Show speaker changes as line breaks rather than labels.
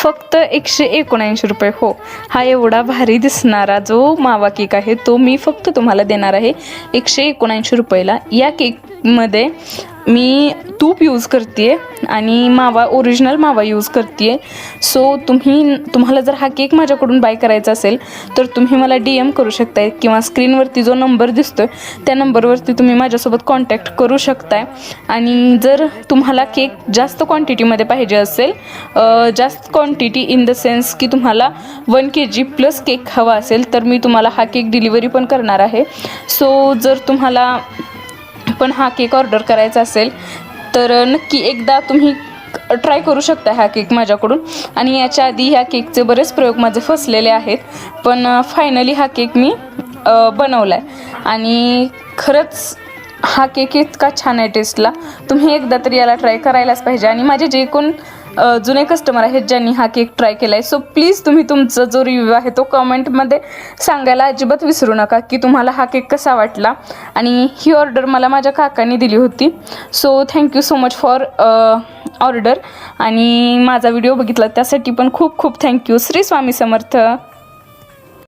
फक्त 179 रुपये. हो, हा एवढा भारी दिसणारा जो मावा केक आहे तो मी फक्त तुम्हाला देणार आहे 179 रुपयाला. या केकमध्ये मी तूप यूज करते आहे आणि मावा ओरिजिनल मावा यूज करते आहे. सो तुम्हाला जर हा केक माझ्याकडून बाय करायचा असेल तर तुम्ही मला DM करू शकताय किंवा स्क्रीनवरती जो नंबर दिसतोय त्या नंबरवरती तुम्ही माझ्यासोबत कॉन्टॅक्ट करू शकताय. आणि जर तुम्हाला केक जास्त क्वांटिटीमध्ये पाहिजे असेल, जास्त क्वांटिटी इन द सेन्स की तुम्हाला 1 kg प्लस केक हवा असेल तर मी तुम्हाला हा केक डिलिव्हरी पण करणार आहे. सो जर तुम्हाला पण हा केक ऑर्डर करायचा असेल तर नक्की एकदा तुम्ही ट्राय करू शकता हा केक माझ्याकडून. आणि याच्या आधी ह्या केकचे बरेच प्रयोग माझे फसलेले आहेत, पण फायनली हा केक मी बनवला आहे आणि खरंच हा केक इतका छान आहे टेस्टला. तुम्ही एकदा तरी याला ट्राय करायलाच पाहिजे. आणि माझे जे कोण जुने कस्टमर आहेत ज्यांनी हा केक ट्राय केला आहे, सो प्लीज तुम्ही तुमचा जो रिव्ह्यू आहे तो कमेंटमध्ये सांगायला अजिबात विसरू नका की तुम्हाला हा केक कसा वाटला. आणि ही ऑर्डर मला माझ्या काकांनी दिली होती. So thank you so much for order. आणि माझा व्हिडिओ बघितला त्यासाठी पण खूप खूप थँक्यू. श्री स्वामी समर्थ.